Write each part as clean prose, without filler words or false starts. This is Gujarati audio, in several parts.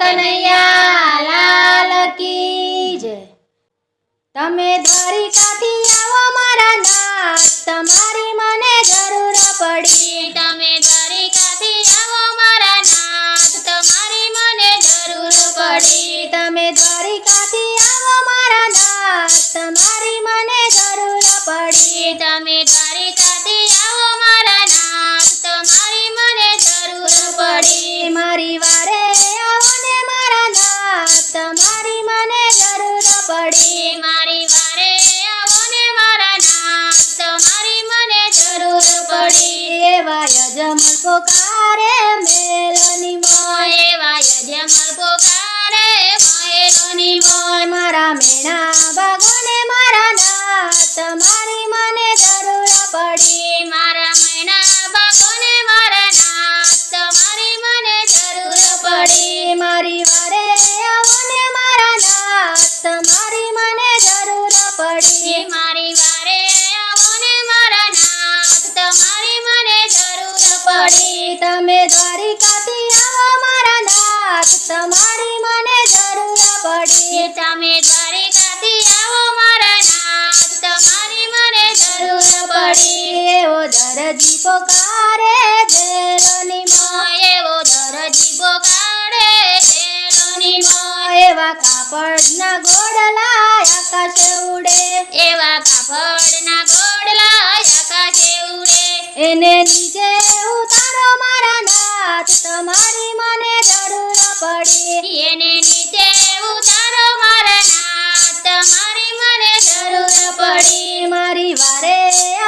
કનૈયા લાલ કી જય। તમે દ્વારિકાથી આવો મારા નાથ, તમારી મને જરૂર પડી। તમે દ્વારિકાથી આવો મારા નાથ, તમારી મને જરૂર પડી। તમે દ્વારિકાથી આવો મારા નાથ, તમારી મને જરૂર પડી। તમે દ્વારિકાથી આવો મારા નાથ, તમારી મને જરૂર પડી। મારી વારે આવો ને મારા નાથ, તમારી મને જરૂર પડી। મારી વારે આવો ને મારા નાથ, તમારી મને જરૂર પડી। એવા યજમલ પોકારે મેલની મોય, એવા યજમલ પોકારે મહેલોની મોય। મારા મેણા બાગોને મારા નાથ, તમારી મને જરૂર પડી। મારા મૈના બાગોને મારા નાથ, તમારી મને જરૂર પડી। મારી વારે આવો ને મારા નાથ, તમારી મને જરૂર પડી। મારી વારે આવો ને મારા નાથ, તમારી મને જરૂર પડી। તમે દ્વારિકાથી આવો મારા નાથ, તમારી મને જરૂર પડી। તમે દ્વારિકાથી આવો મારા નાથ, તમારી મને જરૂર પડી। એવો દરજી પોકારે જેલોની મોય, એવો દરજી પોકારે જેલોની મોય। એવા કાપડના ગોળલા આકાશે ઉડે, એવા કાપડના ગોળલા આકાશે ઉડે। એને નીચે ઉતારો મારા નાથ, તમારી મને જરૂર પડી। એને નીચે ઉતારો મારા નાથ, તમારી મને જરૂર પડી। મારી વારે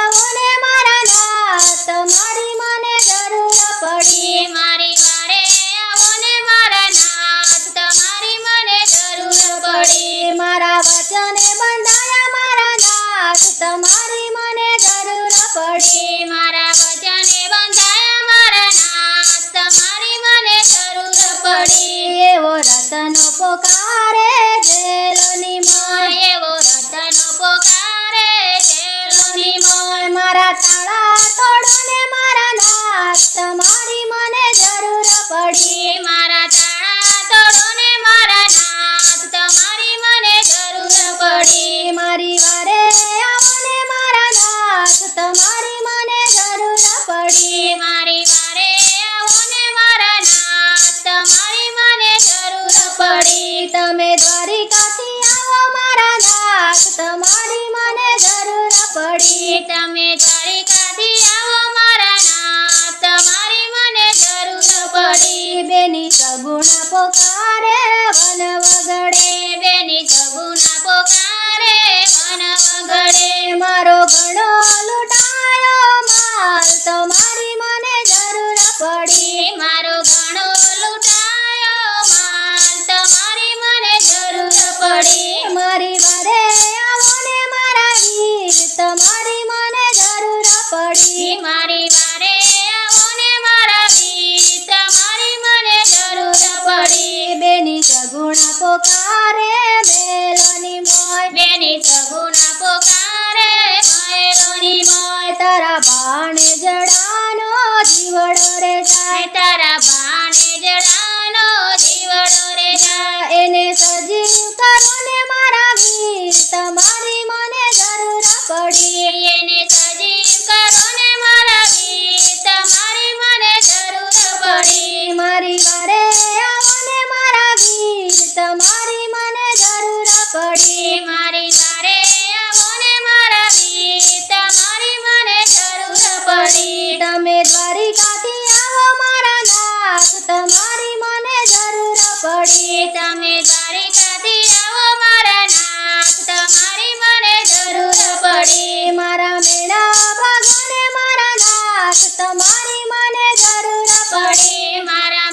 આવો ને મારા નાથ, તમારી મને જરૂર પડી। મારી વારે આવો ને મારા નાથ, તમારી મને જરૂર પડી। મારા વચને બંધાયા મારા નાથ, તમારી મને જરૂર પડી। મારા વચને બંધાયા મારા નાથ, તમારી મને જરૂર પડી। એવો રતનો પોકારે જેલોની મોય, એવો રતનો પોકારે જેલોની મોય। મારા તાળા તોડો ને મારા નાથ, તમારી મને જરૂર પડી। મારા તાળા તોડો ને મારા નાથ, તમારી મને જરૂર પડી। મારી વારે આવો ને મારા નાથ, તમારી મને જરૂર પડી। મારી વારે આવો ને મારા નાથ, તમારી મને જરૂર પડી। તમે દ્વારિકાથી આવો મારા નાથ, તમારી મને જરૂર પડી। તમે દ્વારિકાથી આવો મારા નાથ, તમારી મને જરૂર પડી। બેની સગુણા પોકારે વન વગડે, બેની સગુણા પોકારે વન વગડે। મારો ઘણો લૂંટાયો માલ, તમારી મને જરૂર પડી। મારો ઘણો લૂંટાયો માલ, તમારી મને જરૂર પડી। મારી વારે આવો ને મારા વીર, તમારી મને જરૂર પડી। મારી વારે આવો ને મારા વીર, તમારી મને જરૂર પડી। બેની સગુણા પોકારે મેલોની મોય, બેની સગુણા પોકારે મહેલોની મોય। તારા બાણે જડાનો જીવડો રે જાય, તારા બાણે જડાનો જીવડો રે જાય। એને સજીવ કરો ને મારા વીર, તમારી મને જરૂર પડી। એને સજીવ કરો ને મારા વીર, તમારી મને જરૂર પડી। મારી વારે આવો ને મારા વીર, તમારી મને જરૂર પડી। મારી વારે આવો ને મારા વીર, તમારી મને જરૂર પડી। તમે દ્વારિકાથી આવો મારા નાથ, તમારી મને જરૂર પડી। તમે દ્વારિકાથી આવો મારા નાથ, તમારી મને જરૂર પડી। મારા મેણા ભાગોને મારા નાથ, તમારી મને જરૂર પડી। મારા